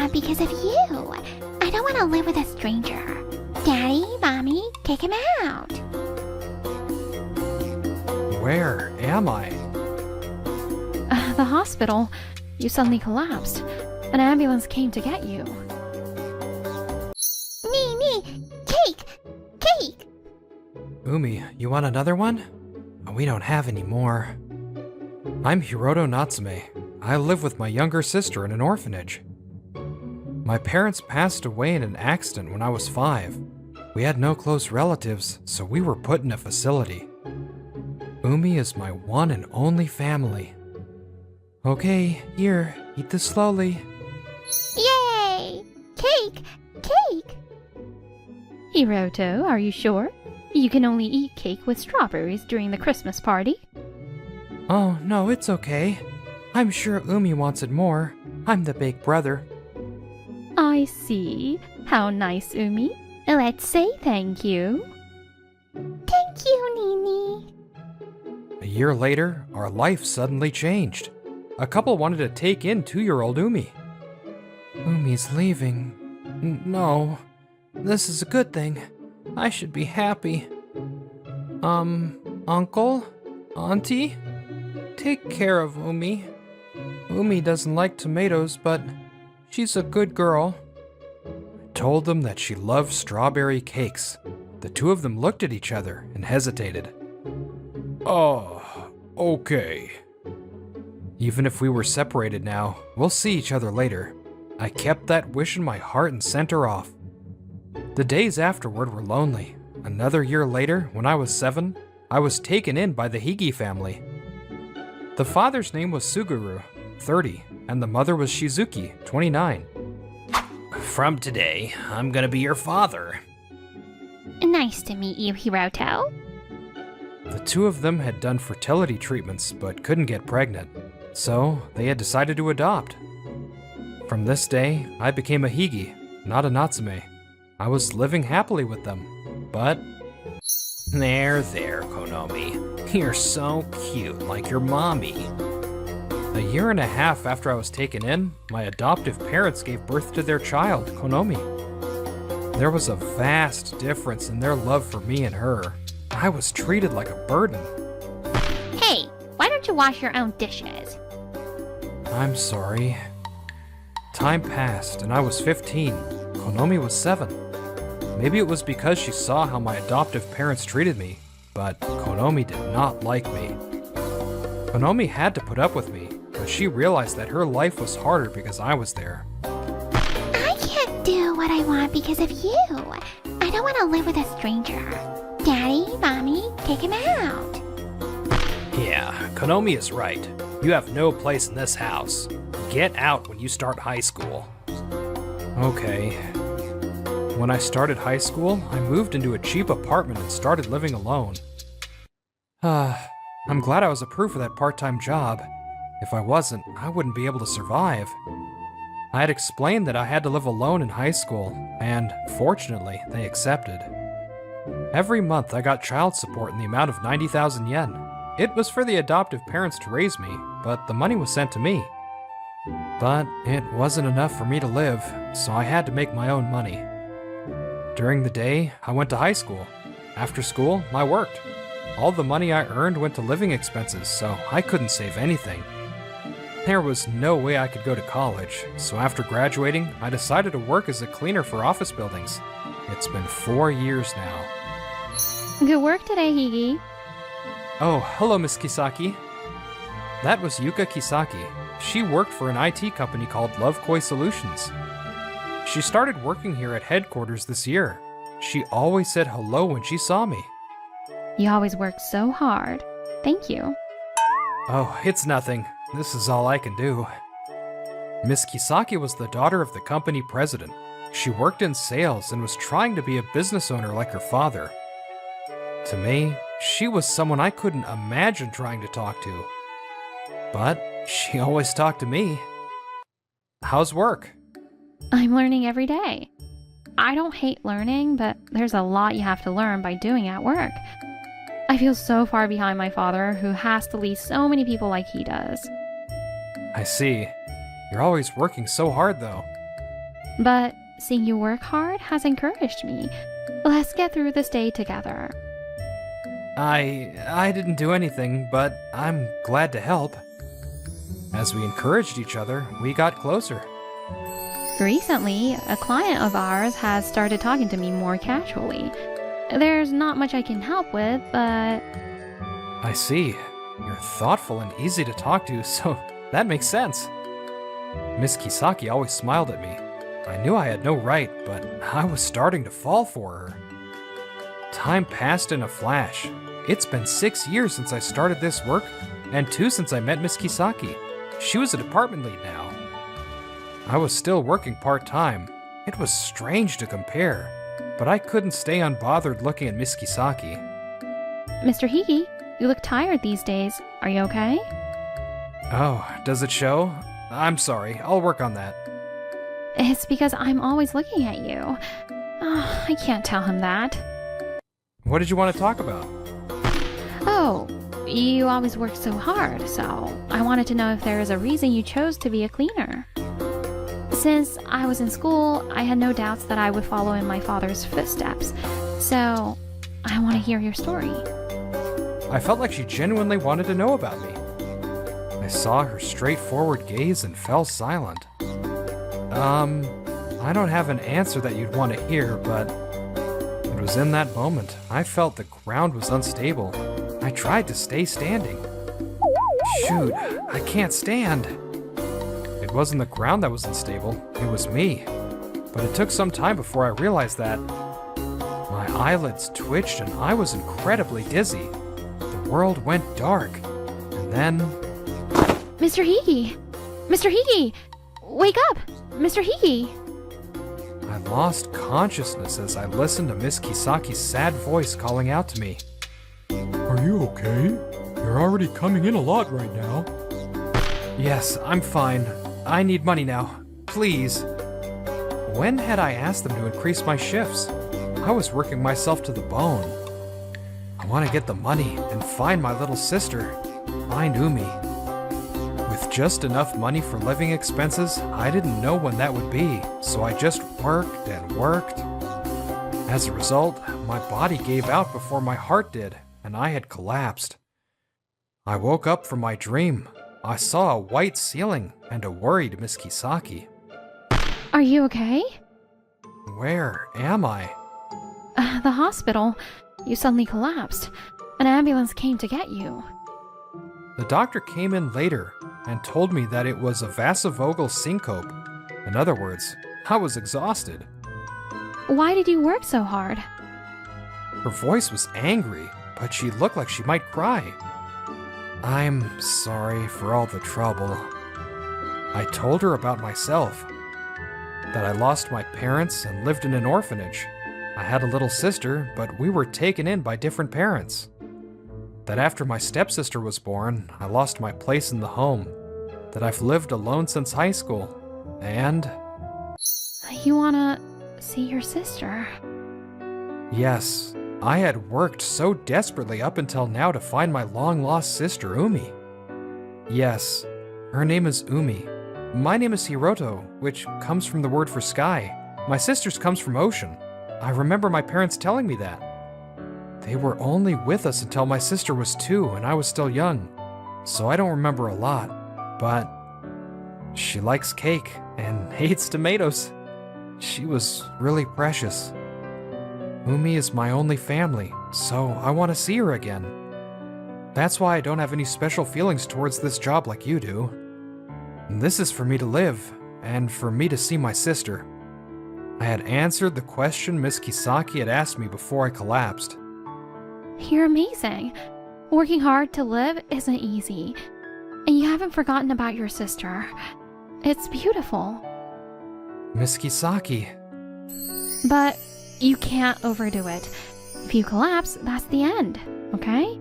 want because of you. I don't want to live with a stranger. Daddy, Mommy, kick him out. Where am I? The hospital. You suddenly collapsed. An ambulance came to get you. Nee, cake! Cake! Umi, you want another one? We don't have any more. I'm Hiroto Natsume. I live with my younger sister in an orphanage. My parents passed away in an accident when I was 5. We had no close relatives, so we were put in a facility. Umi is my one and only family. Okay, here, eat this slowly. Yay! Cake! Cake! Hiroto, are you sure? You can only eat cake with strawberries during the Christmas party. Oh, no, it's okay. I'm sure Umi wants it more. I'm the big brother. I see. How nice, Umi. Let's say thank you. Thank you, Nini. A year later, our life suddenly changed. A couple wanted to take in 2-year-old Umi. Umi's leaving. No, this is a good thing. I should be happy. Uncle? Auntie? Take care of Umi. Umi doesn't like tomatoes, but she's a good girl. I told them that she loved strawberry cakes. The two of them looked at each other and hesitated. Oh, okay. Even if we were separated now, we'll see each other later. I kept that wish in my heart and sent her off. The days afterward were lonely. Another year later, when I was 7, I was taken in by the Higi family. The father's name was Suguru, 30, and the mother was Shizuki, 29. From today, I'm gonna be your father. Nice to meet you, Hiroto. The two of them had done fertility treatments but couldn't get pregnant, so they had decided to adopt. From this day, I became a Higi, not a Natsume. I was living happily with them, but... There, Konomi. You're so cute, like your mommy. A year and a half after I was taken in, my adoptive parents gave birth to their child, Konomi. There was a vast difference in their love for me and her. I was treated like a burden. Hey, why don't you wash your own dishes? I'm sorry. Time passed and I was 15. Konomi was 7. Maybe it was because she saw how my adoptive parents treated me, but Konomi did not like me. Konomi had to put up with me, but she realized that her life was harder because I was there. I can't do what I want because of you. I don't want to live with a stranger. Daddy, Mommy, kick him out. Yeah, Konomi is right. You have no place in this house. Get out when you start high school. Okay. When I started high school, I moved into a cheap apartment and started living alone. I'm glad I was approved for that part-time job. If I wasn't, I wouldn't be able to survive. I had explained that I had to live alone in high school, and fortunately, they accepted. Every month I got child support in the amount of 90,000 yen. It was for the adoptive parents to raise me, but the money was sent to me. But it wasn't enough for me to live, so I had to make my own money. During the day, I went to high school. After school, I worked. All the money I earned went to living expenses, so I couldn't save anything. There was no way I could go to college, so after graduating, I decided to work as a cleaner for office buildings. It's been 4 years now. Good work today, Higi. Oh, hello, Miss Kisaki. That was Yuka Kisaki. She worked for an IT company called Lovekoi Solutions. She started working here at headquarters this year. She always said hello when she saw me. You always work so hard. Thank you. Oh, it's nothing. This is all I can do. Miss Kisaki was the daughter of the company president. She worked in sales and was trying to be a business owner like her father. To me, she was someone I couldn't imagine trying to talk to. But she always talked to me. How's work? I'm learning every day. I don't hate learning, but there's a lot you have to learn by doing at work. I feel so far behind my father, who has to lead so many people like he does. I see. You're always working so hard, though. But seeing you work hard has encouraged me. Let's get through this day together. I didn't do anything, but I'm glad to help. As we encouraged each other, we got closer. Recently, a client of ours has started talking to me more casually. There's not much I can help with, but... I see. You're thoughtful and easy to talk to, so that makes sense. Miss Kisaki always smiled at me. I knew I had no right, but I was starting to fall for her. Time passed in a flash. It's been 6 years since I started this work, and 2 since I met Miss Kisaki. She was a department lead now. I was still working part-time. It was strange to compare, but I couldn't stay unbothered looking at Miss Kisaki. Mr. Hiki, you look tired these days. Are you okay? Oh, does it show? I'm sorry, I'll work on that. It's because I'm always looking at you. Oh, I can't tell him that. What did you want to talk about? Oh, you always work so hard, so I wanted to know if there is a reason you chose to be a cleaner. Since I was in school, I had no doubts that I would follow in my father's footsteps, so I want to hear your story. I felt like she genuinely wanted to know about me. I saw her straightforward gaze and fell silent. I don't have an answer that you'd want to hear, but it was in that moment I felt the ground was unstable. I tried to stay standing. Shoot, I can't stand. It wasn't the ground that was unstable, it was me. But it took some time before I realized that. My eyelids twitched and I was incredibly dizzy. The world went dark, and then... Mr. Hiki! Mr. Hiki! Wake up! Mr. Hiki! I lost consciousness as I listened to Miss Kisaki's sad voice calling out to me. Are you okay? You're already coming in a lot right now. Yes, I'm fine. I need money now. Please. When had I asked them to increase my shifts? I was working myself to the bone. I want to get the money and find my little sister. Find Umi. With just enough money for living expenses, I didn't know when that would be, so I just worked and worked. As a result, my body gave out before my heart did, and I had collapsed. I woke up from my dream. I saw a white ceiling and a worried Miss Kisaki. Are you okay? Where am I? The hospital. You suddenly collapsed. An ambulance came to get you. The doctor came in later and told me that it was a vasovagal syncope. In other words, I was exhausted. Why did you work so hard? Her voice was angry, but she looked like she might cry. I'm sorry for all the trouble. I told her about myself, that I lost my parents and lived in an orphanage. I had a little sister, but we were taken in by different parents. That after my stepsister was born, I lost my place in the home. That I've lived alone since high school. And... You wanna see your sister? yes, I had worked so desperately up until now to find my long-lost sister, Umi. Yes, her name is Umi. My name is Hiroto, which comes from the word for sky. My sister's comes from ocean. I remember my parents telling me that. They were only with us until my sister was 2 and I was still young, so I don't remember a lot, but she likes cake and hates tomatoes. She was really precious. Umi is my only family, so I want to see her again. That's why I don't have any special feelings towards this job like you do. This is for me to live, and for me to see my sister. I had answered the question Miss Kisaki had asked me before I collapsed. You're amazing. Working hard to live isn't easy. And you haven't forgotten about your sister. It's beautiful. Miss Kisaki. But you can't overdo it. If you collapse, that's the end, okay?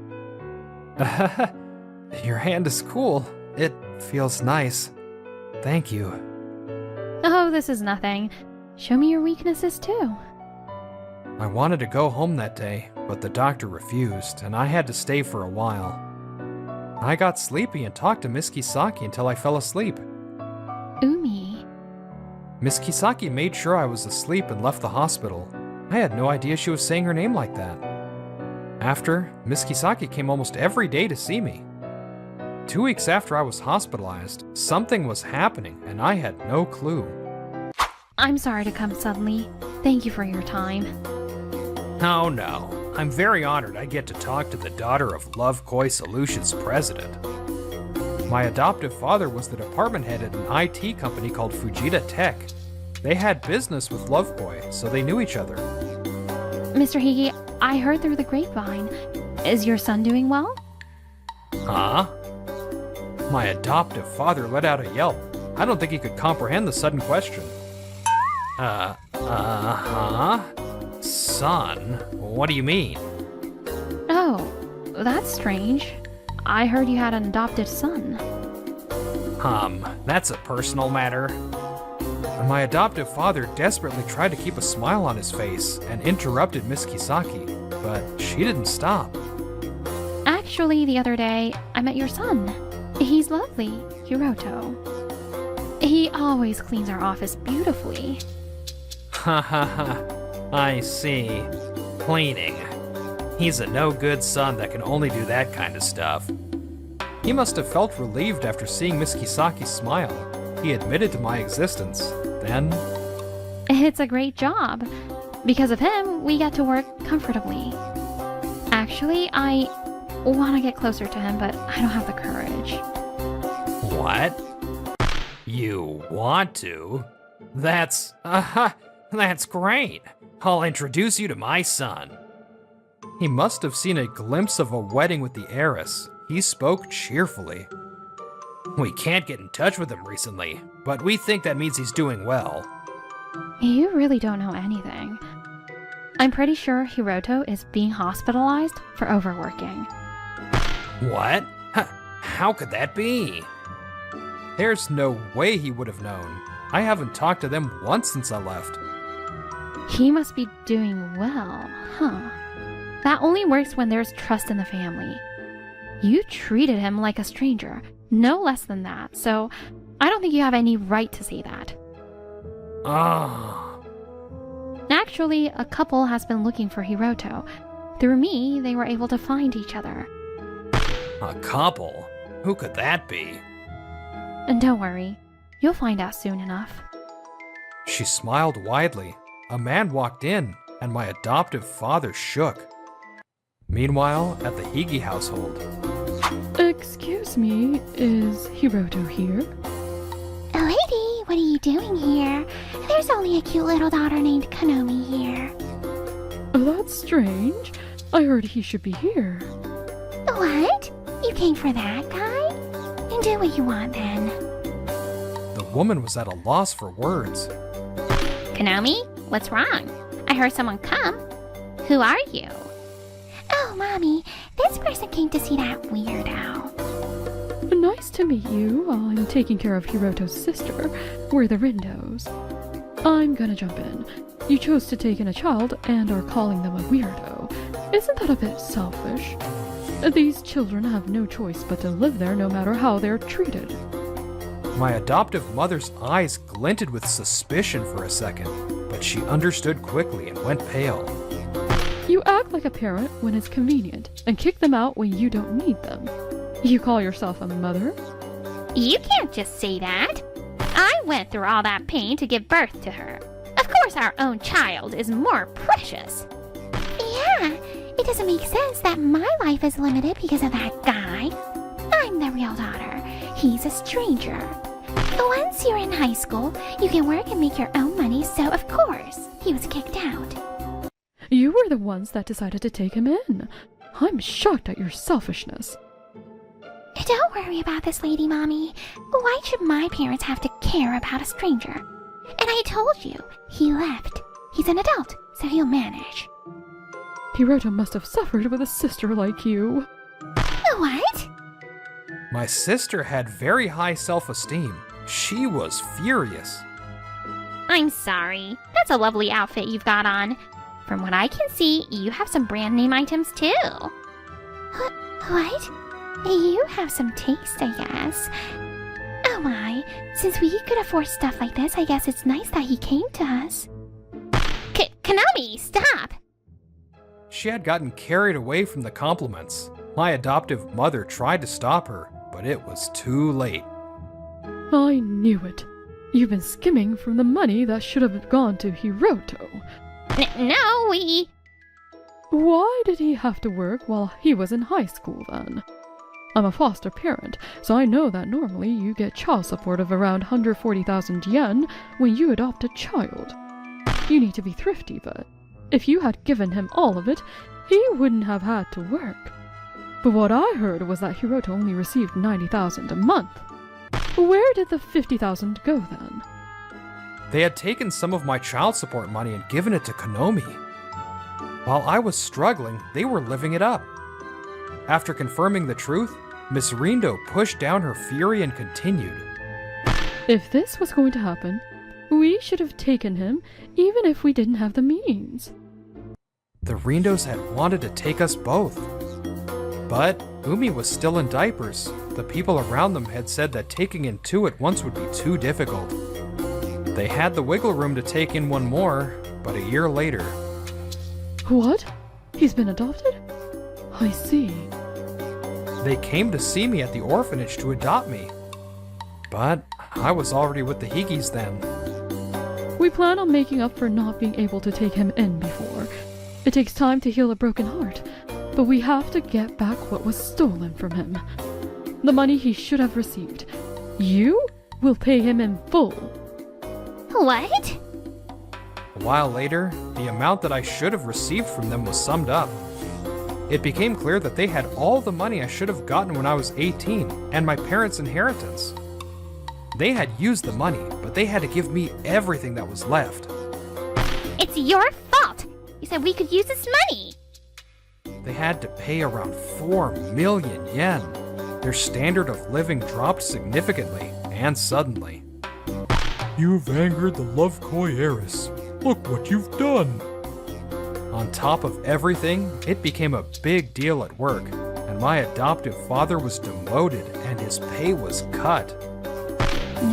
Your hand is cool. It feels nice. Thank you. Oh, this is nothing. Show me your weaknesses too. I wanted to go home that day, but the doctor refused, and I had to stay for a while. I got sleepy and talked to Miss Kisaki until I fell asleep. Umi. Miss Kisaki made sure I was asleep and left the hospital. I had no idea she was saying her name like that. After, Miss Kisaki came almost every day to see me. 2 weeks after I was hospitalized, something was happening and I had no clue. I'm sorry to come suddenly. Thank you for your time. Oh no, I'm very honored I get to talk to the daughter of Love Koi Solutions president. My adoptive father was the department head at an IT company called Fujita Tech. They had business with Love Koi, so they knew each other. Mr. Higi, I heard through the grapevine. Is your son doing well? Huh? My adoptive father let out a yelp. I don't think he could comprehend the sudden question. Son? What do you mean? Oh, that's strange. I heard you had an adopted son. That's a personal matter. My adoptive father desperately tried to keep a smile on his face and interrupted Miss Kisaki, but she didn't stop. Actually, the other day, I met your son. He's lovely, Hiroto. He always cleans our office beautifully. Ha ha ha. I see. Cleaning. He's a no-good son that can only do that kind of stuff. He must have felt relieved after seeing Miss Kisaki's smile. He admitted to my existence. Then... It's a great job. Because of him, we get to work comfortably. Actually, I want to get closer to him, but I don't have the courage. What? You want to? That's great. I'll introduce you to my son. He must have seen a glimpse of a wedding with the heiress. He spoke cheerfully. We can't get in touch with him recently, but we think that means he's doing well. You really don't know anything. I'm pretty sure Hiroto is being hospitalized for overworking. What? How could that be? There's no way he would have known. I haven't talked to them once since I left. He must be doing well, huh? That only works when there's trust in the family. You treated him like a stranger, no less than that, so I don't think you have any right to say that. Ah. Actually, a couple has been looking for Hiroto. Through me, they were able to find each other. A couple? Who could that be? And don't worry, you'll find out soon enough. She smiled widely. A man walked in, and my adoptive father shook. Meanwhile, at the Higi household. Excuse me, is Hiroto here? Lady, what are you doing here? There's only a cute little daughter named Konomi here. That's strange. I heard he should be here. What? You came for that guy? And do what you want then. The woman was at a loss for words. Konomi, what's wrong? I heard someone come. Who are you? Oh, Mommy, this person came to see that weirdo. Nice to meet you. I'm taking care of Hiroto's sister. We're the Rindos. I'm gonna jump in. You chose to take in a child and are calling them a weirdo. Isn't that a bit selfish? These children have no choice but to live there no matter how they're treated. My adoptive mother's eyes glinted with suspicion for a second, but she understood quickly and went pale. You act like a parent when it's convenient and kick them out when you don't need them. You call yourself a mother? You can't just say that. I went through all that pain to give birth to her. Of course our own child is more precious. Yeah, it doesn't make sense that my life is limited because of that guy. I'm the real daughter. He's a stranger. Once you're in high school, you can work and make your own money, so of course, he was kicked out. You were the ones that decided to take him in. I'm shocked at your selfishness. Don't worry about this lady, Mommy. Why should my parents have to care about a stranger? And I told you, he left. He's an adult, so he'll manage. Hiroto must have suffered with a sister like you. What? My sister had very high self-esteem. She was furious. I'm sorry. That's a lovely outfit you've got on. From what I can see, you have some brand name items too. What? You have some taste, I guess. Oh my. Since we could afford stuff like this, I guess it's nice that he came to us. Konami, stop! She had gotten carried away from the compliments. My adoptive mother tried to stop her, but it was too late. I knew it. You've been skimming from the money that should have gone to Hiroto. No, we... Why did he have to work while he was in high school then? I'm a foster parent, so I know that normally you get child support of around 140,000 yen when you adopt a child. You need to be thrifty, but if you had given him all of it, he wouldn't have had to work. But what I heard was that Hiroto only received 90,000 a month. Where did the 50,000 go then? They had taken some of my child support money and given it to Konomi. While I was struggling, they were living it up. After confirming the truth, Miss Rindo pushed down her fury and continued. If this was going to happen, we should have taken him even if we didn't have the means. The Rindos had wanted to take us both. But Umi was still in diapers. The people around them had said that taking in two at once would be too difficult. They had the wiggle room to take in one more, but a year later... What? He's been adopted? I see. They came to see me at the orphanage to adopt me. But I was already with the Higis then. We plan on making up for not being able to take him in before. It takes time to heal a broken heart, but we have to get back what was stolen from him. The money he should have received. You will pay him in full. What? A while later, the amount that I should have received from them was summed up. It became clear that they had all the money I should have gotten when I was 18 and my parents' inheritance. They had used the money, but they had to give me everything that was left. It's your fault! You said we could use this money! They had to pay around 4 million yen. Their standard of living dropped significantly and suddenly. You've angered the love koi heiress. Look what you've done. On top of everything, it became a big deal at work, and my adoptive father was demoted and his pay was cut.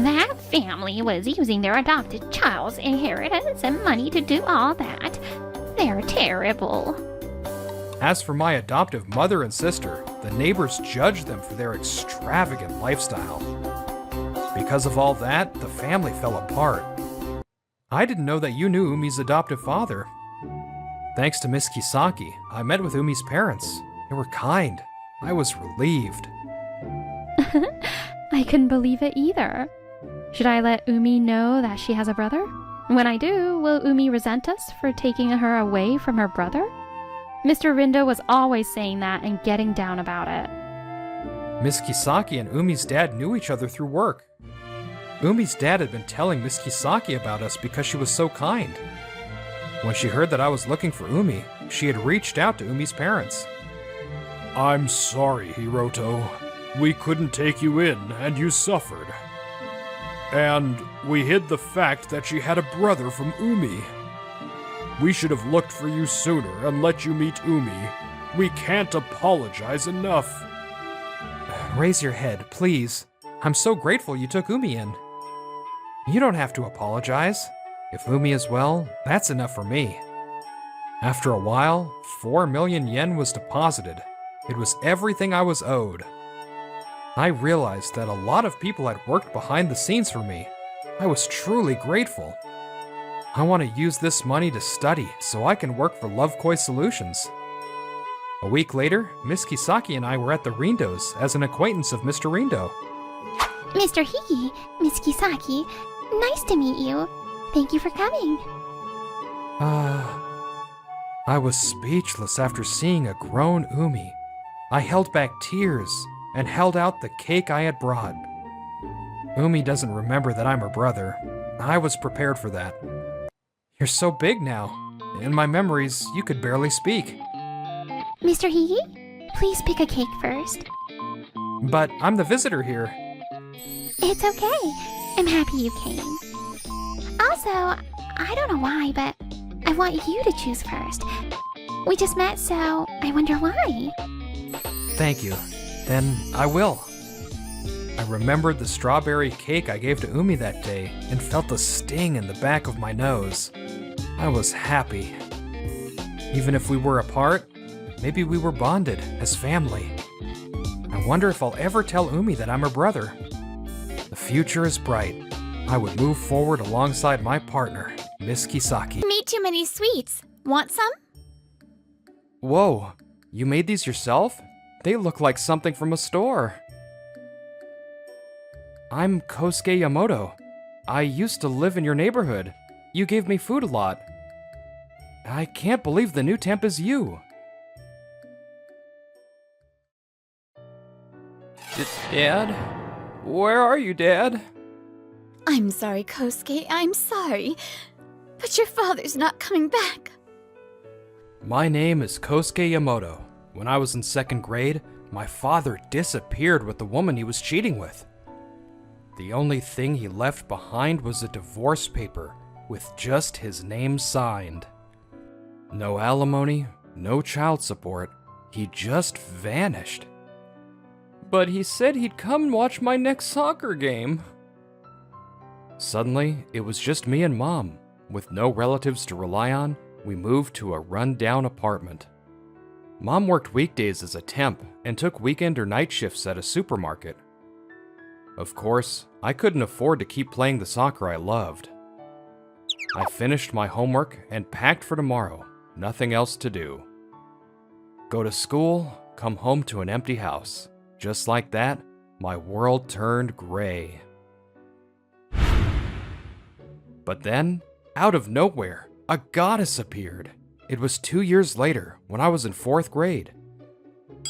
That family was using their adopted child's inheritance and money to do all that. They're terrible. As for my adoptive mother and sister, the neighbors judged them for their extravagant lifestyle. Because of all that, the family fell apart. I didn't know that you knew Umi's adoptive father. Thanks to Miss Kisaki, I met with Umi's parents. They were kind. I was relieved. I couldn't believe it either. Should I let Umi know that she has a brother? When I do, will Umi resent us for taking her away from her brother? Mr. Rindo was always saying that and getting down about it. Miss Kisaki and Umi's dad knew each other through work. Umi's dad had been telling Miss Kisaki about us because she was so kind. When she heard that I was looking for Umi, she had reached out to Umi's parents. I'm sorry, Hiroto. We couldn't take you in, and you suffered. And we hid the fact that she had a brother from Umi. We should have looked for you sooner and let you meet Umi. We can't apologize enough. Raise your head, please. I'm so grateful you took Umi in. You don't have to apologize. If Umi is well, that's enough for me. After a while, 4 million yen was deposited. It was everything I was owed. I realized that a lot of people had worked behind the scenes for me. I was truly grateful. I want to use this money to study so I can work for Love Koi Solutions. A week later, Miss Kisaki and I were at the Rindos as an acquaintance of Mr. Rindo. Mr. Higi, Miss Kisaki, nice to meet you. Thank you for coming. I was speechless after seeing a grown Umi. I held back tears and held out the cake I had brought. Umi doesn't remember that I'm her brother. I was prepared for that. You're so big now. In my memories, you could barely speak. Mr. Higi, please pick a cake first. But I'm the visitor here. It's okay. I'm happy you came. Also, I don't know why, but I want you to choose first. We just met, so I wonder why. Thank you. Then I will. I remembered the strawberry cake I gave to Umi that day and felt a sting in the back of my nose. I was happy. Even if we were apart, maybe we were bonded as family. I wonder if I'll ever tell Umi that I'm her brother. The future is bright. I would move forward alongside my partner, Miss Kisaki. Made too many sweets. Want some? Whoa, you made these yourself? They look like something from a store. I'm Kosuke Yamoto. I used to live in your neighborhood. You gave me food a lot. I can't believe the new temp is you. Dad? Where are you, Dad? I'm sorry, Kosuke. I'm sorry. But your father's not coming back. My name is Kosuke Yamoto. When I was in 2nd grade, my father disappeared with the woman he was cheating with. The only thing he left behind was a divorce paper with just his name signed. No alimony, no child support. He just vanished. But he said he'd come watch my next soccer game. Suddenly, it was just me and Mom. With no relatives to rely on, we moved to a run-down apartment. Mom worked weekdays as a temp and took weekend or night shifts at a supermarket. Of course, I couldn't afford to keep playing the soccer I loved. I finished my homework and packed for tomorrow. Nothing else to do. Go to school, come home to an empty house. Just like that, my world turned gray. But then, out of nowhere, a goddess appeared. It was 2 years later, when I was in 4th grade.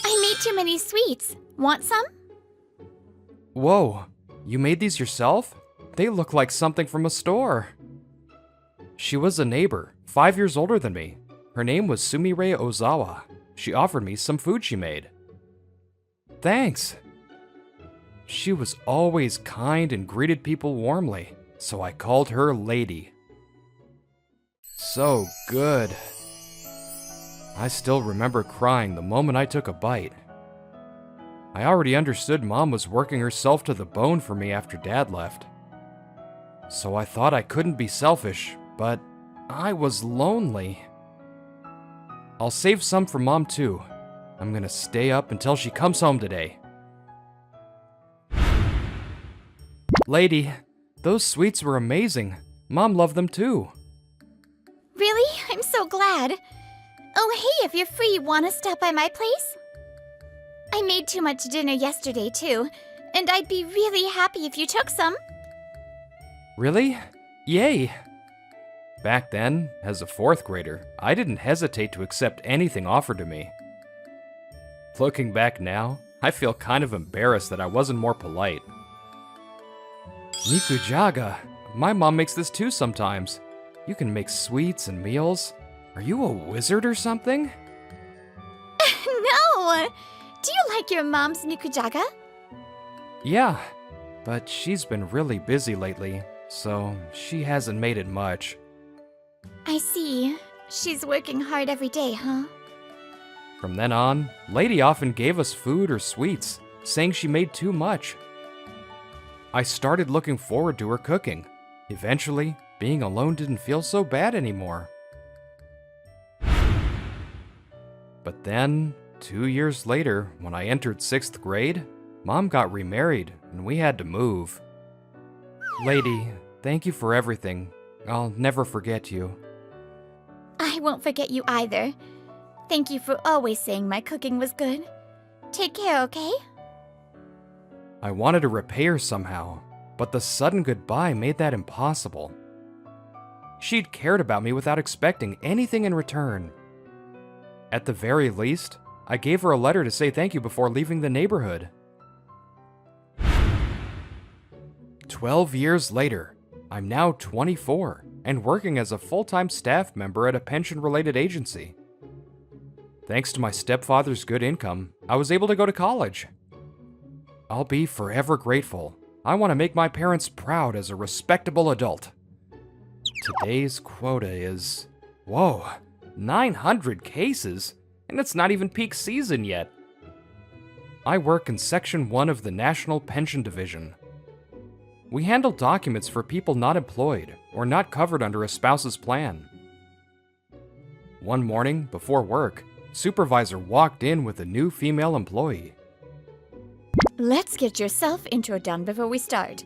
I made too many sweets. Want some? Whoa, you made these yourself? They look like something from a store. She was a neighbor, 5 years older than me. Her name was Sumire Ozawa. She offered me some food she made. Thanks. She was always kind and greeted people warmly, so I called her Lady. So good. I still remember crying the moment I took a bite. I already understood Mom was working herself to the bone for me after Dad left. So I thought I couldn't be selfish, but I was lonely. I'll save some for Mom too. I'm gonna stay up until she comes home today. Lady, those sweets were amazing. Mom loved them too. Really? I'm so glad. Oh, hey, if you're free, wanna stop by my place? I made too much dinner yesterday, too, and I'd be really happy if you took some. Really? Yay! Back then, as a 4th grader, I didn't hesitate to accept anything offered to me. Looking back now, I feel kind of embarrassed that I wasn't more polite. Nikujaga, my mom makes this too sometimes. You can make sweets and meals. Are you a wizard or something? No! Do you like your mom's nikujaga? Yeah, but she's been really busy lately, so she hasn't made it much. I see. She's working hard every day, huh? From then on, Lady often gave us food or sweets, saying she made too much. I started looking forward to her cooking. Eventually, being alone didn't feel so bad anymore. But then, 2 years later, when I entered 6th grade, Mom got remarried and we had to move. Lady, thank you for everything. I'll never forget you. I won't forget you either. Thank you for always saying my cooking was good. Take care, okay? I wanted to repay her somehow, but the sudden goodbye made that impossible. She'd cared about me without expecting anything in return. At the very least, I gave her a letter to say thank you before leaving the neighborhood. 12 years later, I'm now 24 and working as a full-time staff member at a pension-related agency. Thanks to my stepfather's good income, I was able to go to college. I'll be forever grateful. I want to make my parents proud as a respectable adult. Today's quota is... Whoa, 900 cases? And it's not even peak season yet. I work in Section 1 of the National Pension Division. We handle documents for people not employed or not covered under a spouse's plan. One morning, before work, supervisor walked in with a new female employee. Let's get your self-intro done before we start.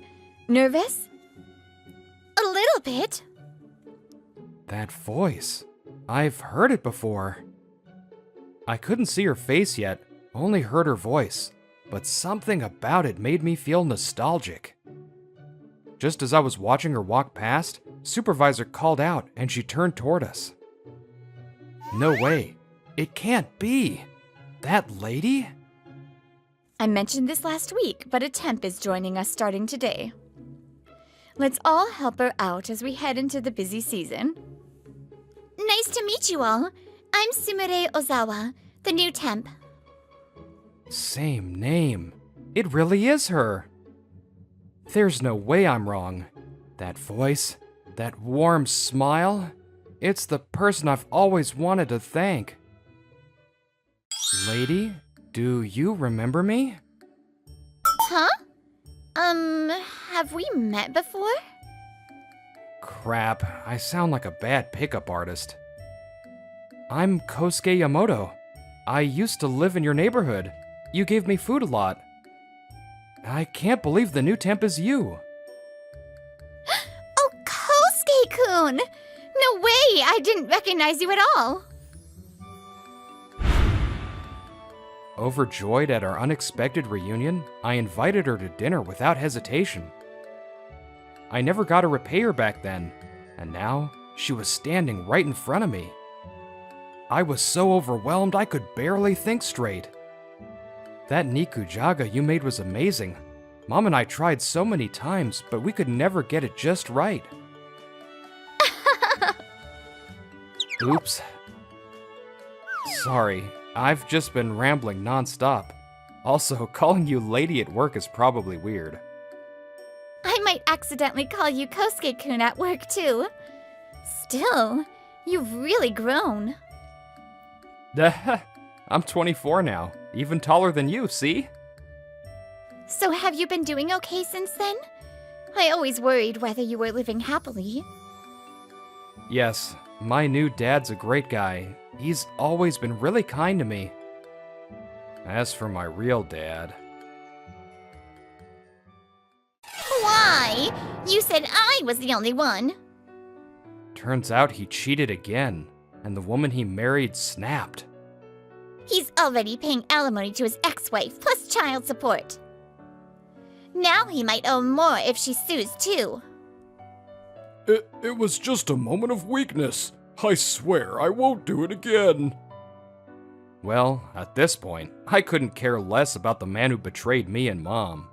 Nervous? A little bit. That voice. I've heard it before. I couldn't see her face yet, only heard her voice, but something about it made me feel nostalgic. Just as I was watching her walk past, supervisor called out and she turned toward us. No way. It can't be. That lady? I mentioned this last week, but a temp is joining us starting today. Let's all help her out as we head into the busy season. Nice to meet you all. I'm Sumire Ozawa, the new temp. Same name. It really is her. There's no way I'm wrong. That voice, that warm smile, it's the person I've always wanted to thank. Lady, do you remember me? Huh? Have we met before? Crap, I sound like a bad pickup artist. I'm Kosuke Yamoto. I used to live in your neighborhood. You gave me food a lot. I can't believe the new temp is you. Oh, Kosuke-kun! No way! I didn't recognize you at all. Overjoyed at our unexpected reunion, I invited her to dinner without hesitation. I never got to repay her back then, and now she was standing right in front of me. I was so overwhelmed I could barely think straight. That nikujaga you made was amazing. Mom and I tried so many times, but we could never get it just right. Oops. Sorry, I've just been rambling nonstop. Also, calling you lady at work is probably weird. I might accidentally call you Kosuke-kun at work, too. Still, you've really grown. I'm 24 now, even taller than you, see? So have you been doing okay since then? I always worried whether you were living happily. Yes, my new dad's a great guy. He's always been really kind to me. As for my real dad... Why? You said I was the only one. Turns out he cheated again, and the woman he married snapped. He's already paying alimony to his ex-wife, plus child support. Now he might owe more if she sues, too. It was just a moment of weakness. I swear I won't do it again. Well, at this point, I couldn't care less about the man who betrayed me and Mom.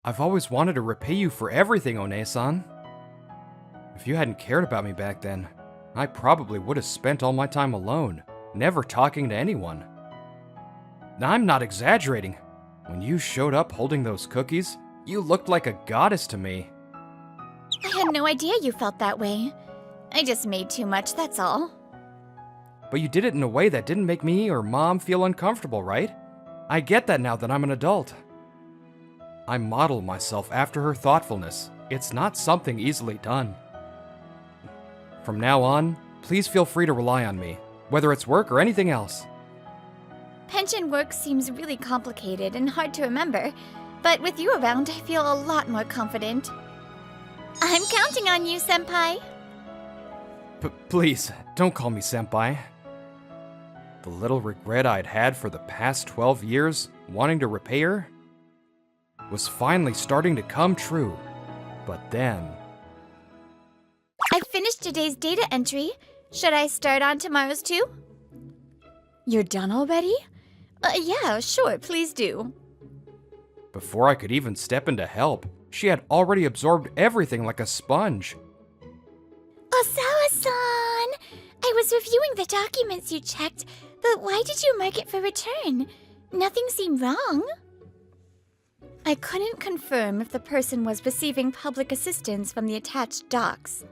I've always wanted to repay you for everything, One-san. If you hadn't cared about me back then, I probably would have spent all my time alone, never talking to anyone. I'm not exaggerating. When you showed up holding those cookies, you looked like a goddess to me. I had no idea you felt that way. I just made too much, that's all. But you did it in a way that didn't make me or Mom feel uncomfortable, right? I get that now that I'm an adult. I model myself after her thoughtfulness. It's not something easily done. From now on, please feel free to rely on me, whether it's work or anything else. Pension work seems really complicated and hard to remember, but with you around, I feel a lot more confident. I'm counting on you, Senpai. Please, don't call me Senpai. The little regret I'd had for the past 12 years, wanting to repay her, was finally starting to come true. But then... I finished today's data entry. Should I start on tomorrow's too? You're done already? Yeah, sure, please do. Before I could even step in to help, she had already absorbed everything like a sponge. Osawa-san! I was reviewing the documents you checked, but why did you mark it for return? Nothing seemed wrong. I couldn't confirm if the person was receiving public assistance from the attached docs.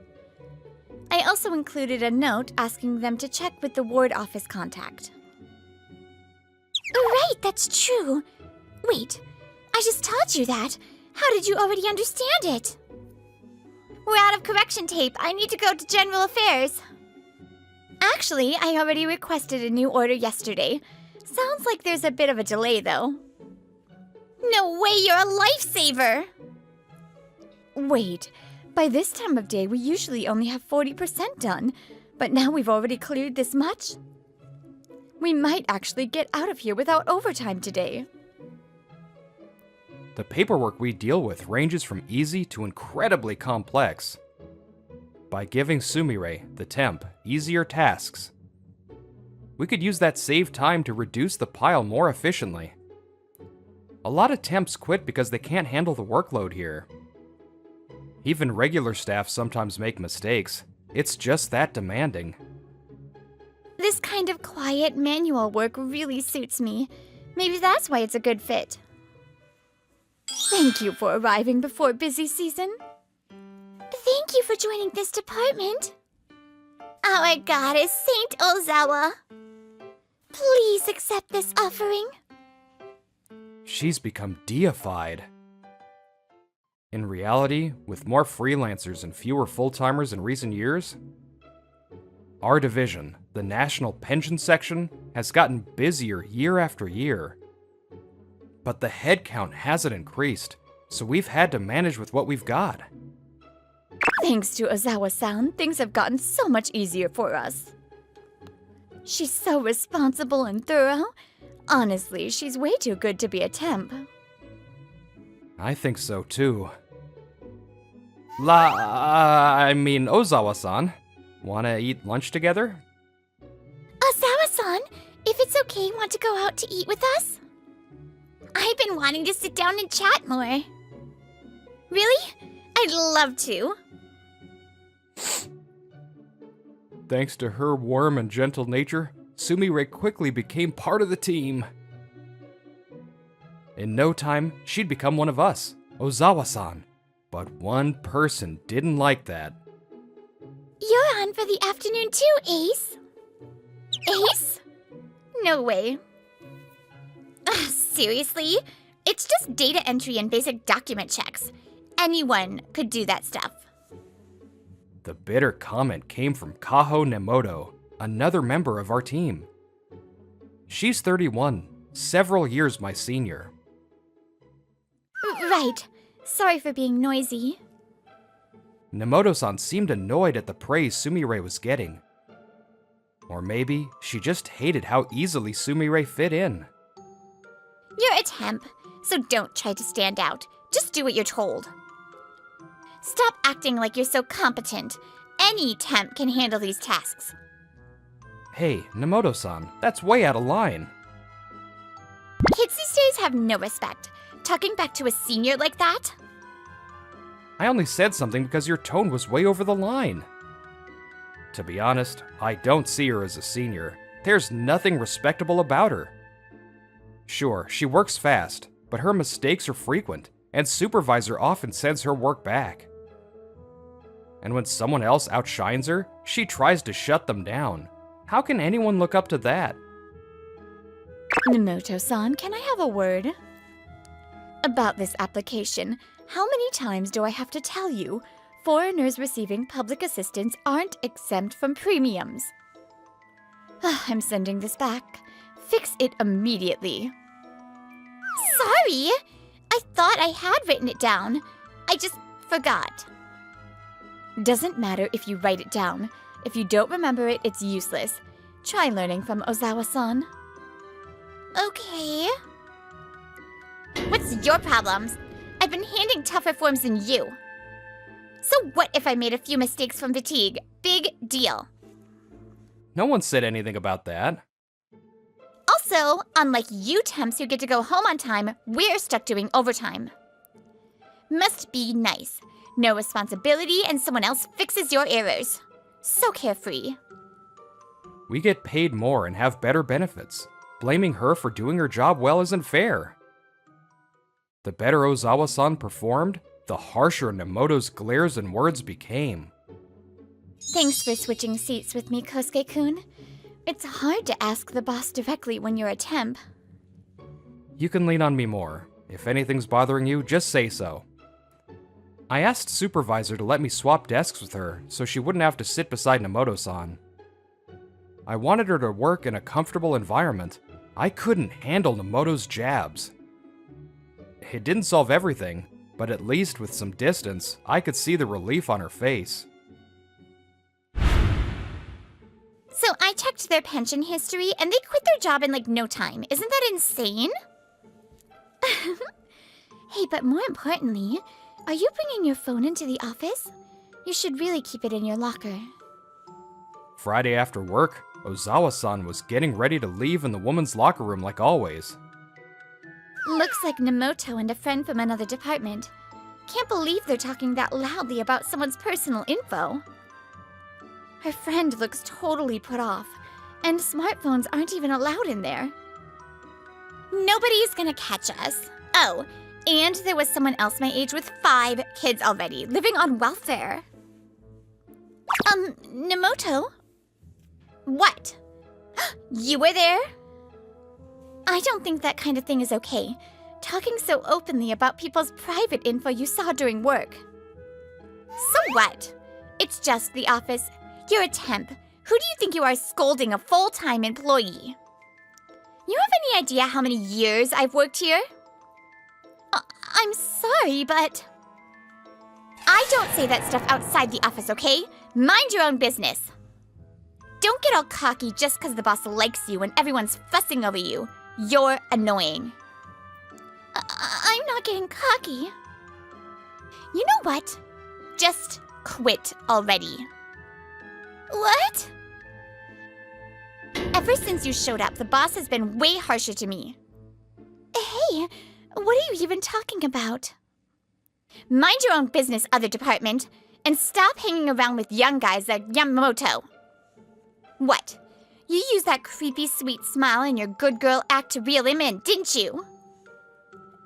I also included a note asking them to check with the ward office contact. Right, that's true. Wait, I just taught you that. How did you already understand it? We're out of correction tape. I need to go to General Affairs. Actually, I already requested a new order yesterday. Sounds like there's a bit of a delay, though. No way, you're a lifesaver! Wait, by this time of day, we usually only have 40% done, but now we've already cleared this much? We might actually get out of here without overtime today. The paperwork we deal with ranges from easy to incredibly complex. By giving Sumire, the temp, easier tasks, we could use that saved time to reduce the pile more efficiently. A lot of temps quit because they can't handle the workload here. Even regular staff sometimes make mistakes. It's just that demanding. This kind of quiet manual work really suits me. Maybe that's why it's a good fit. Thank you for arriving before busy season. Thank you for joining this department. Our goddess, Saint Ozawa. Please accept this offering. She's become deified. In reality, with more freelancers and fewer full-timers in recent years, our division, the National Pension Section, has gotten busier year after year. But the headcount hasn't increased, so we've had to manage with what we've got. Thanks to Ozawa-san, things have gotten so much easier for us. She's so responsible and thorough. Honestly, she's way too good to be a temp. I think so too. Ozawa-san. Wanna eat lunch together? Ozawa-san, if it's okay, want to go out to eat with us? I've been wanting to sit down and chat more. Really? I'd love to. Thanks to her warm and gentle nature, Sumire quickly became part of the team. In no time, she'd become one of us, Ozawa-san. But one person didn't like that. You're on for the afternoon too, Ace. Ace? No way. Ugh, seriously? It's just data entry and basic document checks. Anyone could do that stuff. The bitter comment came from Kaho Nemoto, another member of our team. She's 31, several years my senior. Right. Sorry for being noisy. Nemoto-san seemed annoyed at the praise Sumire was getting. Or maybe she just hated how easily Sumire fit in. You're a temp, so don't try to stand out. Just do what you're told. Stop acting like you're so competent. Any temp can handle these tasks. Hey, Nemoto-san, that's way out of line. Kids these days have no respect. Talking back to a senior like that? I only said something because your tone was way over the line. To be honest, I don't see her as a senior. There's nothing respectable about her. Sure, she works fast, but her mistakes are frequent, and supervisor often sends her work back. And when someone else outshines her, she tries to shut them down. How can anyone look up to that? Nemoto-san, can I have a word? About this application, how many times do I have to tell you? Foreigners receiving public assistance aren't exempt from premiums. I'm sending this back. Fix it immediately. Sorry! I thought I had written it down. I just forgot. Doesn't matter if you write it down. If you don't remember it, it's useless. Try learning from Ozawa-san. Okay. What's your problems? I've been handing tougher forms than you. So what if I made a few mistakes from fatigue? Big deal. No one said anything about that. Also, unlike you temps who get to go home on time, we're stuck doing overtime. Must be nice. No responsibility and someone else fixes your errors. So carefree. We get paid more and have better benefits. Blaming her for doing her job well isn't fair. The better Ozawa-san performed, the harsher Nemoto's glares and words became. Thanks for switching seats with me, Kosuke-kun. It's hard to ask the boss directly when you're a temp. You can lean on me more. If anything's bothering you, just say so. I asked Supervisor to let me swap desks with her so she wouldn't have to sit beside Nomoto-san. I wanted her to work in a comfortable environment. I couldn't handle Nomoto's jabs. It didn't solve everything, but at least with some distance, I could see the relief on her face. So I checked their pension history and they quit their job in like no time. Isn't that insane? Hey, but more importantly, are you bringing your phone into the office? You should really keep it in your locker. Friday after work, Ozawa-san was getting ready to leave in the woman's locker room like always. Looks like Nomoto and a friend from another department. Can't believe they're talking that loudly about someone's personal info. Her friend looks totally put off, and smartphones aren't even allowed in there. Nobody's gonna catch us. Oh, and there was someone else my age with 5 kids already, living on welfare. Nomoto? What? You were there? I don't think that kind of thing is okay. Talking so openly about people's private info you saw during work. So what? It's just the office. You're a temp. Who do you think you are scolding a full-time employee? You have any idea how many years I've worked here? I'm sorry, but... I don't say that stuff outside the office, okay? Mind your own business. Don't get all cocky just because the boss likes you and everyone's fussing over you. You're annoying. I'm not getting cocky. You know what? Just quit already. What? Ever since you showed up, the boss has been way harsher to me. Hey, what are you even talking about? Mind your own business, other department, and stop hanging around with young guys like Yamamoto. What? You used that creepy sweet smile and your good girl act to reel him in, didn't you?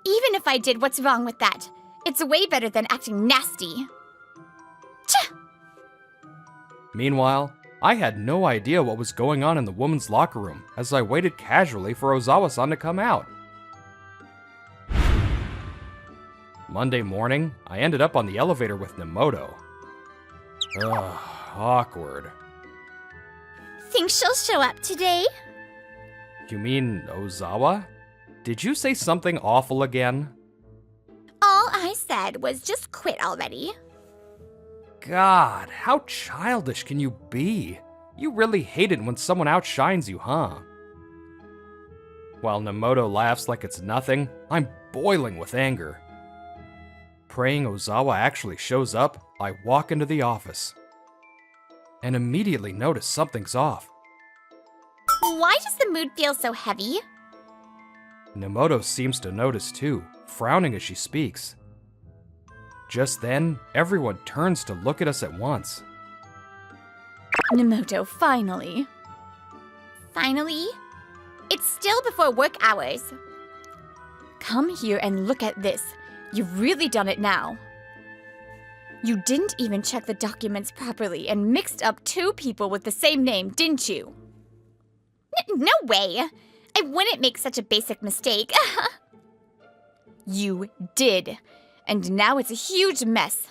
Even if I did, what's wrong with that? It's way better than acting nasty. Tch! Meanwhile, I had no idea what was going on in the woman's locker room as I waited casually for Ozawa-san to come out. Monday morning, I ended up on the elevator with Nomoto. Ugh, awkward. Think she'll show up today? You mean Ozawa? Did you say something awful again? All I said was just quit already. God, how childish can you be? You really hate it when someone outshines you, huh? While Nomoto laughs like it's nothing, I'm boiling with anger. Praying Ozawa actually shows up, I walk into the office and immediately notice something's off. Why does the mood feel so heavy? Nomoto seems to notice too, frowning as she speaks. Just then, everyone turns to look at us at once. Nomoto, finally. Finally? It's still before work hours. Come here and look at this. You've really done it now. You didn't even check the documents properly and mixed up 2 people with the same name, didn't you? No way! I wouldn't make such a basic mistake. You did. And now it's a huge mess.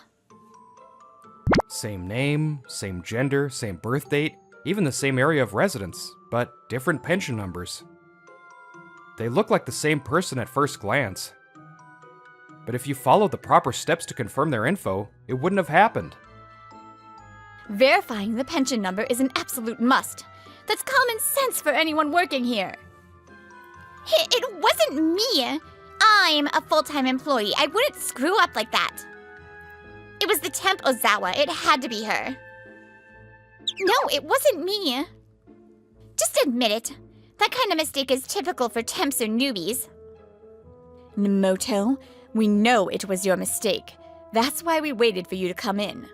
Same name, same gender, same birth date, even the same area of residence, but different pension numbers. They look like the same person at first glance. But if you followed the proper steps to confirm their info, it wouldn't have happened. Verifying the pension number is an absolute must. That's common sense for anyone working here. It wasn't me. I'm a full-time employee. I wouldn't screw up like that. It was the temp Ozawa. It had to be her. No, it wasn't me. Just admit it. That kind of mistake is typical for temps or newbies. Nomoto, we know it was your mistake. That's why we waited for you to come in.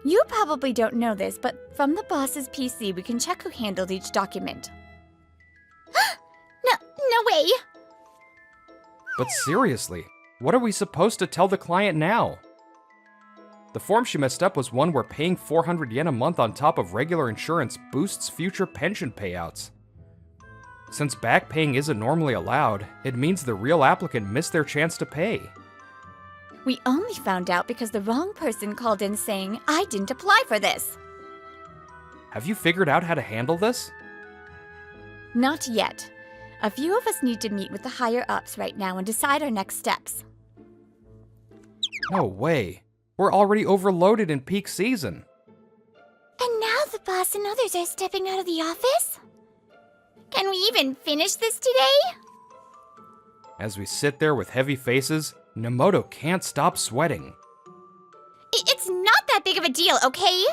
You probably don't know this, but from the boss's PC, we can check who handled each document. No way! But seriously, what are we supposed to tell the client now? The form she messed up was one where paying 400 yen a month on top of regular insurance boosts future pension payouts. Since back paying isn't normally allowed, it means the real applicant missed their chance to pay. We only found out because the wrong person called in saying, I didn't apply for this. Have you figured out how to handle this? Not yet. A few of us need to meet with the higher-ups right now and decide our next steps. No way. We're already overloaded in peak season. And now the boss and others are stepping out of the office? Can we even finish this today? As we sit there with heavy faces, Nemoto can't stop sweating. It's not that big of a deal, okay?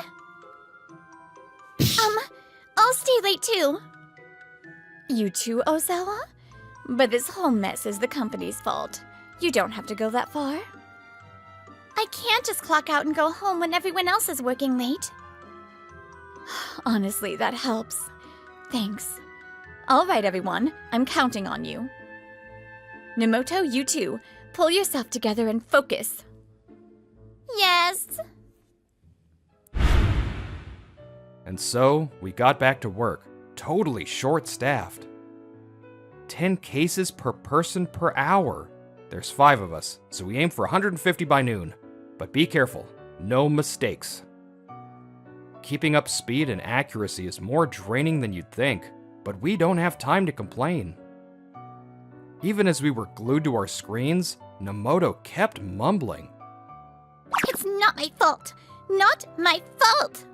I'll stay late too. You too, Ozawa? But this whole mess is the company's fault. You don't have to go that far. I can't just clock out and go home when everyone else is working late. Honestly, that helps. Thanks. All right, everyone. I'm counting on you. Nemoto, you too. Pull yourself together and focus. Yes. And so, we got back to work, totally short-staffed. 10 cases per person per hour. There's 5 of us, so we aim for 150 by noon. But be careful, no mistakes. Keeping up speed and accuracy is more draining than you'd think, but we don't have time to complain. Even as we were glued to our screens, Nemoto kept mumbling. It's not my fault. Not my fault.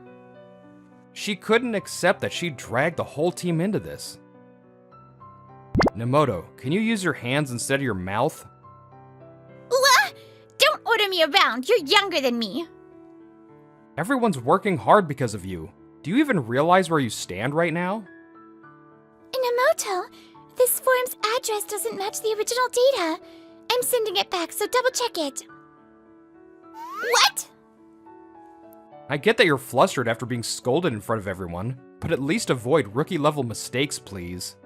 She couldn't accept that she dragged the whole team into this. Nemoto, can you use your hands instead of your mouth? Don't order me around. You're younger than me. Everyone's working hard because of you. Do you even realize where you stand right now? Inamoto, this form's address doesn't match the original data. I'm sending it back, so double check it. What? I get that you're flustered after being scolded in front of everyone, but at least avoid rookie-level mistakes, please.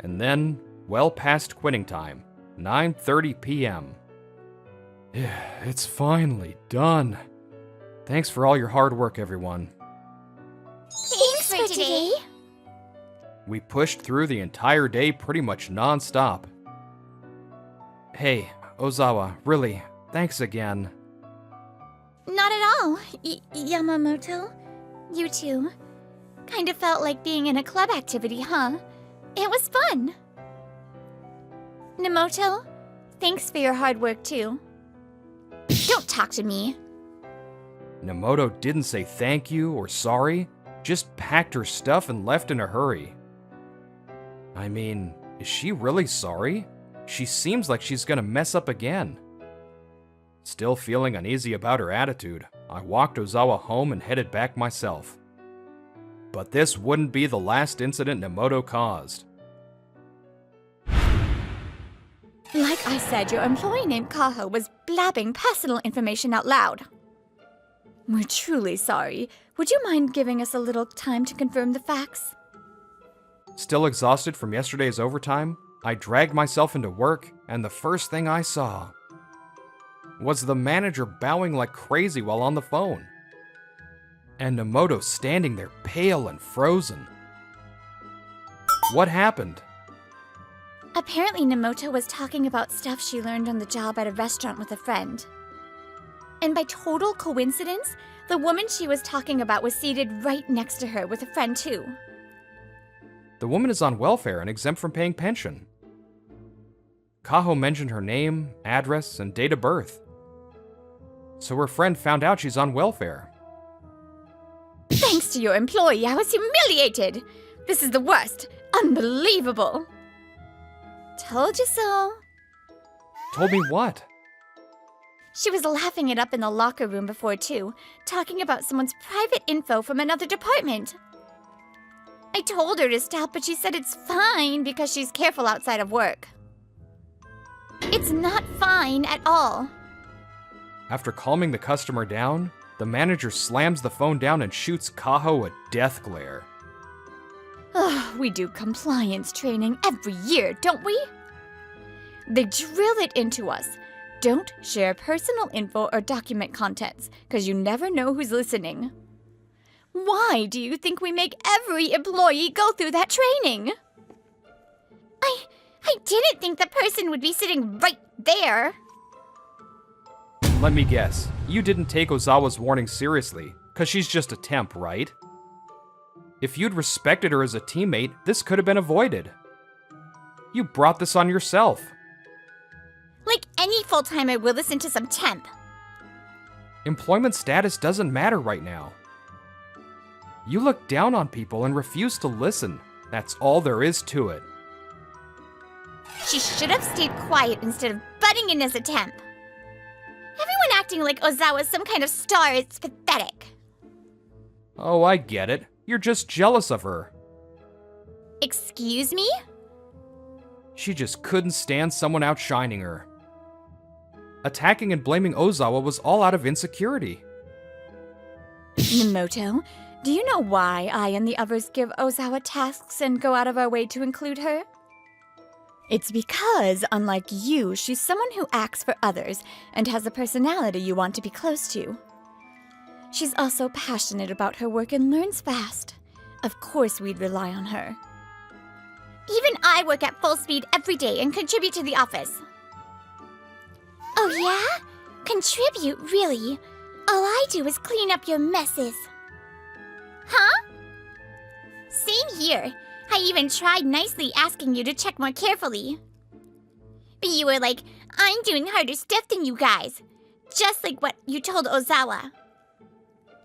And then, well past quitting time, 9:30 p.m. It's finally done. Thanks for all your hard work, everyone. Thanks for today. We pushed through the entire day pretty much non-stop. Hey, Ozawa, really, thanks again. Not at all, Yamamoto. You too. Kind of felt like being in a club activity, huh? It was fun. Nemoto, thanks for your hard work too. Don't talk to me. Nemoto didn't say thank you or sorry, just packed her stuff and left in a hurry. I mean, is she really sorry? She seems like she's gonna mess up again. Still feeling uneasy about her attitude, I walked Ozawa home and headed back myself. But this wouldn't be the last incident Nemoto caused. Like I said, your employee named Kaho was blabbing personal information out loud. We're truly sorry. Would you mind giving us a little time to confirm the facts? Still exhausted from yesterday's overtime, I dragged myself into work, and the first thing I saw was the manager bowing like crazy while on the phone, and Nemoto standing there pale and frozen. What happened? Apparently, Nemoto was talking about stuff she learned on the job at a restaurant with a friend. And by total coincidence, the woman she was talking about was seated right next to her with a friend too. The woman is on welfare and exempt from paying pension. Kaho mentioned her name, address, and date of birth. So her friend found out she's on welfare. Thanks to your employee, I was humiliated. This is the worst. Unbelievable. Told you so. Told me what? She was laughing it up in the locker room before too, talking about someone's private info from another department. I told her to stop, but she said it's fine because she's careful outside of work. It's not fine at all. After calming the customer down, the manager slams the phone down and shoots Kaho a death glare. We do compliance training every year, don't we? They drill it into us. Don't share personal info or document contents, because you never know who's listening. Why do you think we make every employee go through that training? I didn't think the person would be sitting right there. Let me guess, you didn't take Ozawa's warning seriously, because she's just a temp, right? If you'd respected her as a teammate, this could have been avoided. You brought this on yourself. Like any full-timer will listen to some temp. Employment status doesn't matter right now. You look down on people and refuse to listen. That's all there is to it. She should have stayed quiet instead of butting in as a temp. Everyone acting like Ozawa's some kind of star is pathetic. Oh, I get it. You're just jealous of her. Excuse me? She just couldn't stand someone outshining her. Attacking and blaming Ozawa was all out of insecurity. Nemoto, do you know why I and the others give Ozawa tasks and go out of our way to include her? It's because, unlike you, she's someone who acts for others and has a personality you want to be close to. She's also passionate about her work and learns fast. Of course we'd rely on her. Even I work at full speed every day and contribute to the office. Oh yeah? Contribute, really? All I do is clean up your messes. Huh? Same here. I even tried nicely asking you to check more carefully. But you were like, I'm doing harder stuff than you guys. Just like what you told Ozawa.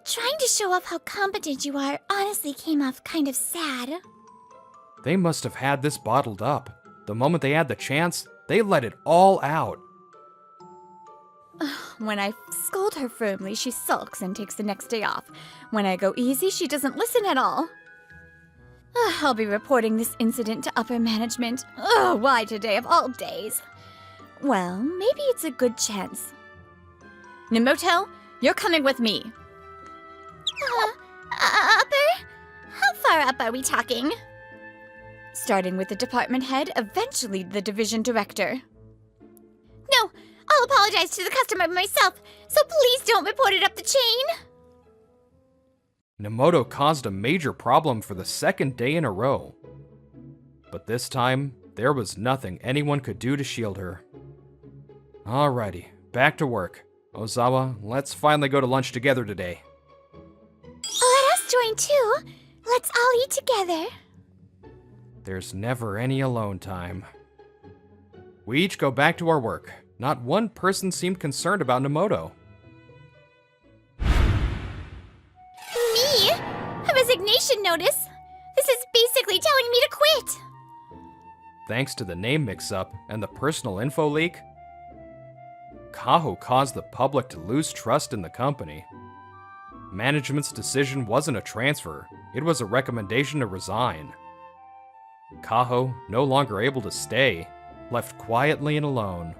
Trying to show off how competent you are honestly came off kind of sad. They must have had this bottled up. The moment they had the chance, they let it all out. When I scold her firmly, she sulks and takes the next day off. When I go easy, she doesn't listen at all. I'll be reporting this incident to upper management. Why today of all days? Well, maybe it's a good chance. Nemoto, you're coming with me. Upper? How far up are we talking? Starting with the department head, eventually the division director. No, I'll apologize to the customer myself, so please don't report it up the chain. Nemoto caused a major problem for the second day in a row. But this time, there was nothing anyone could do to shield her. Alrighty, back to work. Ozawa, let's finally go to lunch together today. Let us join too. Let's all eat together. There's never any alone time. We each go back to our work. Not one person seemed concerned about Nemoto. Me? A resignation notice? This is basically telling me to quit. Thanks to the name mix-up and the personal info leak, Kaho caused the public to lose trust in the company. Management's decision wasn't a transfer, it was a recommendation to resign. Kaho, no longer able to stay, left quietly and alone.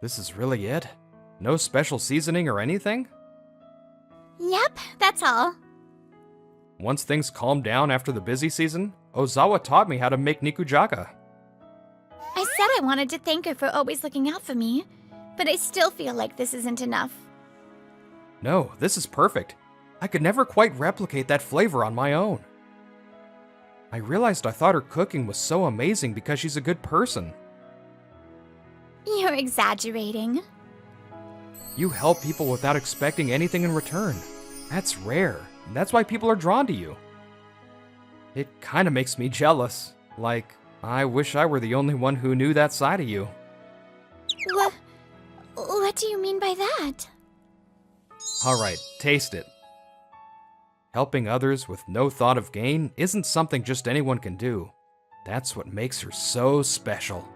This is really it? No special seasoning or anything? Yep, that's all. Once things calmed down after the busy season, Ozawa taught me how to make nikujaga. I said I wanted to thank her for always looking out for me, but I still feel like this isn't enough. No, this is perfect. I could never quite replicate that flavor on my own. I realized I thought her cooking was so amazing because she's a good person. You're exaggerating. You help people without expecting anything in return. That's rare. That's why people are drawn to you. It kinda makes me jealous. Like, I wish I were the only one who knew that side of you. What do you mean by that? Alright, taste it. Helping others with no thought of gain isn't something just anyone can do. That's what makes her so special.